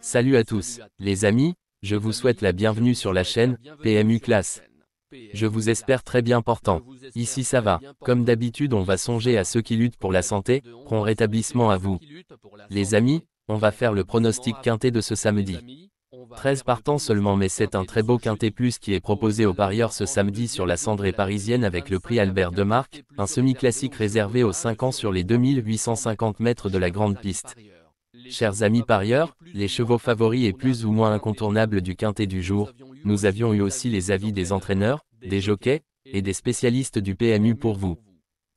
Salut à tous, les amis, je vous souhaite la bienvenue sur la chaîne PMU Classe. Je vous espère très bien portant. Ici ça va. Comme d'habitude, on va songer à ceux qui luttent pour la santé. Prompt rétablissement à vous. Les amis, on va faire le pronostic quintet de ce samedi. 13 partants seulement, mais c'est un très beau quintet plus qui est proposé aux parieurs ce samedi sur la cendrée parisienne avec le prix Albert Demarque, un semi-classique réservé aux 5 ans sur les 2850 mètres de la grande piste. Chers amis parieurs, les chevaux favoris et plus ou moins incontournables du quintet du jour, nous avions eu aussi les avis des entraîneurs, des jockeys, et des spécialistes du PMU pour vous.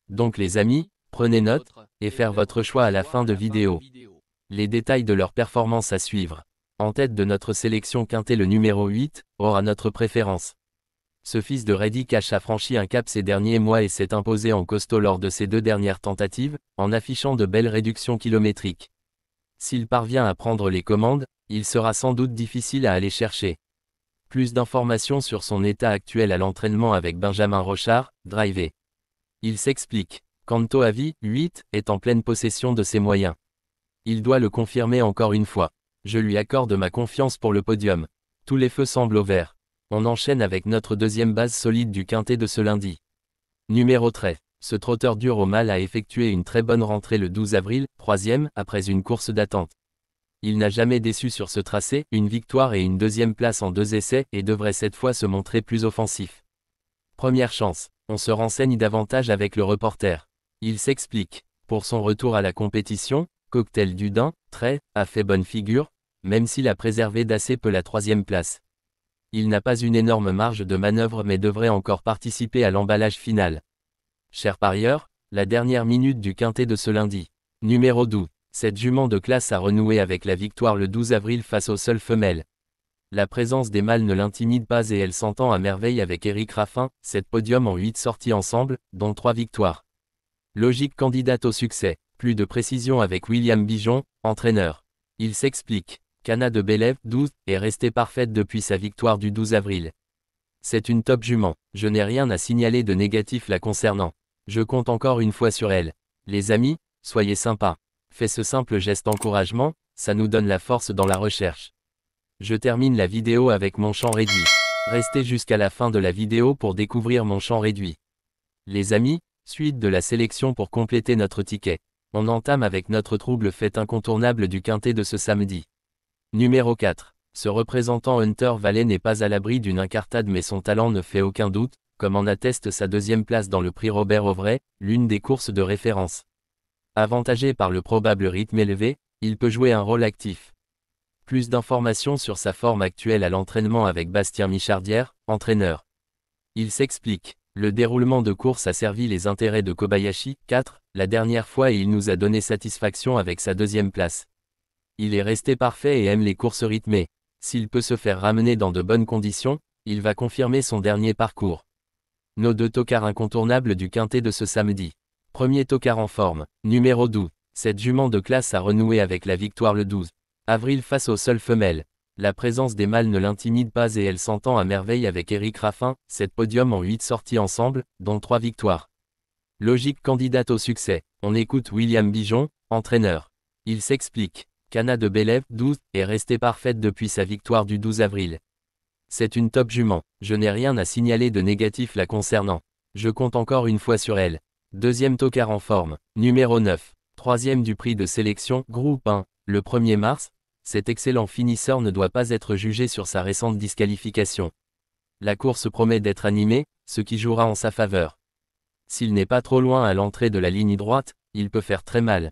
Donc les amis, prenez note, et faire votre choix à la fin de vidéo. Les détails de leur performance à suivre. En tête de notre sélection quintet, le numéro 8, aura notre préférence. Ce fils de Reddy Cash a franchi un cap ces derniers mois et s'est imposé en costaud lors de ses 2 dernières tentatives, en affichant de belles réductions kilométriques. S'il parvient à prendre les commandes, il sera sans doute difficile à aller chercher. Plus d'informations sur son état actuel à l'entraînement avec Benjamin Rochard, drivé. Il s'explique. Kanto Avi, 8, est en pleine possession de ses moyens. Il doit le confirmer encore une fois. Je lui accorde ma confiance pour le podium. Tous les feux semblent au vert. On enchaîne avec notre deuxième base solide du quintet de ce lundi. Numéro 13. Ce trotteur dur au mal a effectué une très bonne rentrée le 12 avril, 3e, après une course d'attente. Il n'a jamais déçu sur ce tracé, une victoire et une 2e place en 2 essais, et devrait cette fois se montrer plus offensif. Première chance, on se renseigne davantage avec le reporter. Il s'explique. Pour son retour à la compétition, Cocktail du Dain, a fait bonne figure, même s'il a préservé d'assez peu la 3e place. Il n'a pas une énorme marge de manœuvre mais devrait encore participer à l'emballage final. Chers parieurs, la dernière minute du quintet de ce lundi. Numéro 12. Cette jument de classe a renoué avec la victoire le 12 avril face aux seules femelles. La présence des mâles ne l'intimide pas et elle s'entend à merveille avec Éric Raffin, 7 podiums en 8 sorties ensemble, dont 3 victoires. Logique candidate au succès. Plus de précision avec William Bijon, entraîneur. Il s'explique. Cana de Bélève, 12, est restée parfaite depuis sa victoire du 12 avril. C'est une top jument, je n'ai rien à signaler de négatif la concernant. Je compte encore une fois sur elle. Les amis, soyez sympas. Fais ce simple geste encouragement, ça nous donne la force dans la recherche. Je termine la vidéo avec mon champ réduit. Restez jusqu'à la fin de la vidéo pour découvrir mon champ réduit. Les amis, suite de la sélection pour compléter notre ticket. On entame avec notre trouble fête incontournable du quintet de ce samedi. Numéro 4. Ce représentant Hunter Valley n'est pas à l'abri d'une incartade mais son talent ne fait aucun doute, comme en atteste sa 2e place dans le prix Robert Auvray, l'une des courses de référence. Avantagé par le probable rythme élevé, il peut jouer un rôle actif. Plus d'informations sur sa forme actuelle à l'entraînement avec Bastien Michardière, entraîneur. Il s'explique. Le déroulement de course a servi les intérêts de Kobayashi, 4, la dernière fois et il nous a donné satisfaction avec sa 2e place. Il est resté parfait et aime les courses rythmées. S'il peut se faire ramener dans de bonnes conditions, il va confirmer son dernier parcours. Nos 2 tocards incontournables du quintet de ce samedi. Premier tocard en forme, numéro 12. Cette jument de classe a renoué avec la victoire le 12 avril face aux seules femelles. La présence des mâles ne l'intimide pas et elle s'entend à merveille avec Éric Raffin, 7 podiums en 8 sorties ensemble, dont 3 victoires. Logique candidate au succès. On écoute William Bijon, entraîneur. Il s'explique. Cana de Bélève, 12, est restée parfaite depuis sa victoire du 12 avril. C'est une top jument, je n'ai rien à signaler de négatif la concernant. Je compte encore une fois sur elle. 2e tocard en forme, numéro 9. 3e du prix de sélection, groupe 1, le 1er mars. Cet excellent finisseur ne doit pas être jugé sur sa récente disqualification. La course promet d'être animée, ce qui jouera en sa faveur. S'il n'est pas trop loin à l'entrée de la ligne droite, il peut faire très mal.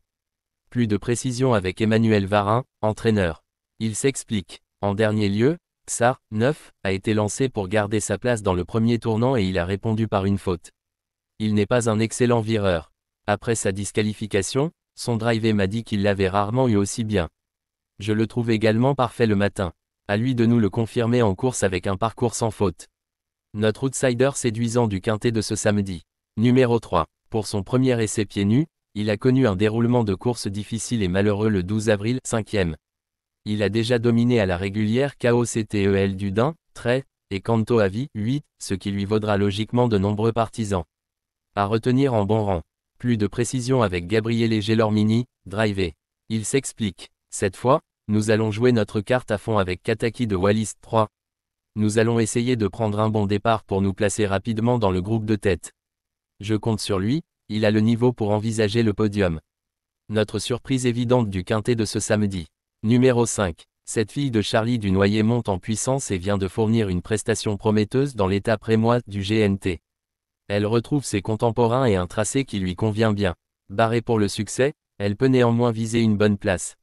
Plus de précision avec Emmanuel Varin, entraîneur. Il s'explique. En dernier lieu, Xar, 9, a été lancé pour garder sa place dans le premier tournant et il a répondu par une faute. Il n'est pas un excellent vireur. Après sa disqualification, son driver m'a dit qu'il l'avait rarement eu aussi bien. Je le trouve également parfait le matin. À lui de nous le confirmer en course avec un parcours sans faute. Notre outsider séduisant du quintet de ce samedi. Numéro 3. Pour son premier essai pieds nus, il a connu un déroulement de course difficile et malheureux le 12 avril, 5e. Il a déjà dominé à la régulière KOCTEL du Dain, et Kanto Avi, 8, ce qui lui vaudra logiquement de nombreux partisans. À retenir en bon rang. Plus de précision avec Gabriele Gelormini, drivé. Il s'explique. Cette fois, Nous allons jouer notre carte à fond avec Kataki de Wallis 3. Nous allons essayer de prendre un bon départ pour nous placer rapidement dans le groupe de tête. Je compte sur lui, il a le niveau pour envisager le podium. Notre surprise évidente du quintet de ce samedi. Numéro 5. Cette fille de Charlie du Noyer monte en puissance et vient de fournir une prestation prometteuse dans l'étape rémois du GNT. Elle retrouve ses contemporains et un tracé qui lui convient bien. Barrée pour le succès, elle peut néanmoins viser une bonne place.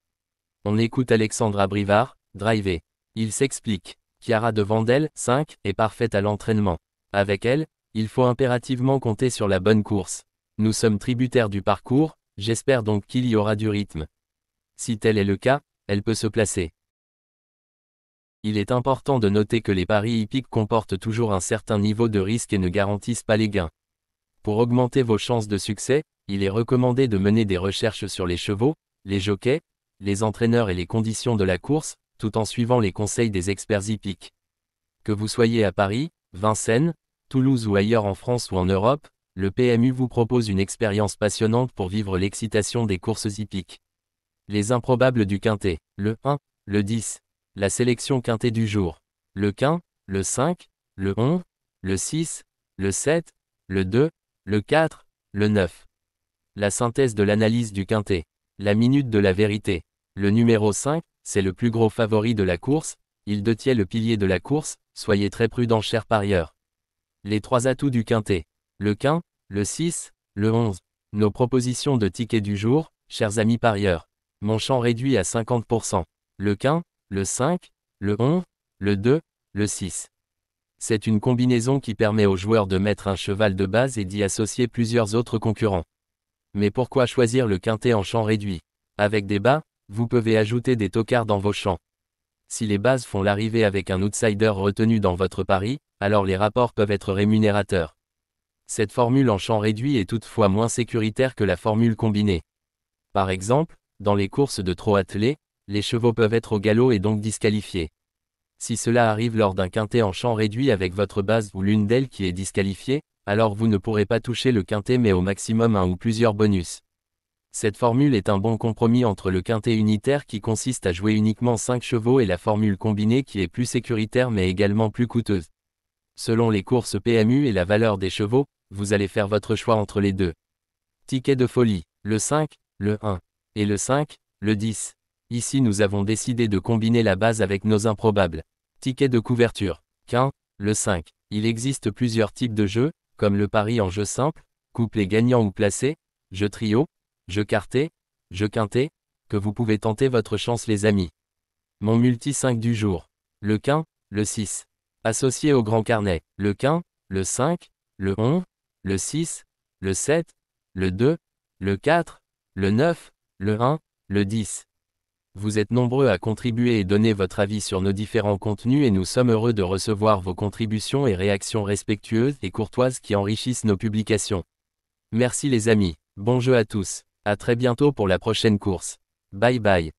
On écoute Alexandra Brivard, driver. Il s'explique. Chiara de Vandel, 5, est parfaite à l'entraînement. Avec elle, il faut impérativement compter sur la bonne course. Nous sommes tributaires du parcours, j'espère donc qu'il y aura du rythme. Si tel est le cas, elle peut se placer. Il est important de noter que les paris hippiques comportent toujours un certain niveau de risque et ne garantissent pas les gains. Pour augmenter vos chances de succès, il est recommandé de mener des recherches sur les chevaux, les jockeys, les entraîneurs et les conditions de la course, tout en suivant les conseils des experts hippiques. Que vous soyez à Paris, Vincennes, Toulouse ou ailleurs en France ou en Europe, le PMU vous propose une expérience passionnante pour vivre l'excitation des courses hippiques. Les improbables du quintet, le 1, le 10. La sélection quintet du jour. Le quin, le 5, le 11, le 6, le 7, le 2, le 4, le 9. La synthèse de l'analyse du quintet. La minute de la vérité. Le numéro 5, c'est le plus gros favori de la course, il détient le pilier de la course, soyez très prudents chers parieurs. Les 3 atouts du quintet. Le quin, le 6, le 11. Nos propositions de tickets du jour, chers amis parieurs. Mon champ réduit à 50%. Le quin, le 5, le 11, le 2, le 6. C'est une combinaison qui permet aux joueurs de mettre un cheval de base et d'y associer plusieurs autres concurrents. Mais pourquoi choisir le quintet en champ réduit? Avec des bas, vous pouvez ajouter des tocards dans vos champs. Si les bases font l'arrivée avec un outsider retenu dans votre pari, alors les rapports peuvent être rémunérateurs. Cette formule en champ réduit est toutefois moins sécuritaire que la formule combinée. Par exemple, dans les courses de trot attelé, les chevaux peuvent être au galop et donc disqualifiés. Si cela arrive lors d'un quintet en champ réduit avec votre base ou l'une d'elles qui est disqualifiée, alors vous ne pourrez pas toucher le quintet mais au maximum un ou plusieurs bonus. Cette formule est un bon compromis entre le quintet unitaire qui consiste à jouer uniquement 5 chevaux et la formule combinée qui est plus sécuritaire mais également plus coûteuse. Selon les courses PMU et la valeur des chevaux, vous allez faire votre choix entre les deux. Ticket de folie, le 5, le 1, et le 5, le 10. Ici nous avons décidé de combiner la base avec nos improbables. Ticket de couverture, quin, le 5. Il existe plusieurs types de jeux, comme le pari en jeu simple, couplet gagnant ou placé, jeu trio, jeu quarté, jeu quintet, que vous pouvez tenter votre chance les amis. Mon multi 5 du jour. Le quin, le 6. Associé au grand carnet, le quin, le 5, le 11, le 6, le 7, le 2, le 4, le 9, le 1, le 10. Vous êtes nombreux à contribuer et donner votre avis sur nos différents contenus et nous sommes heureux de recevoir vos contributions et réactions respectueuses et courtoises qui enrichissent nos publications. Merci les amis, bon jeu à tous, à très bientôt pour la prochaine course. Bye bye.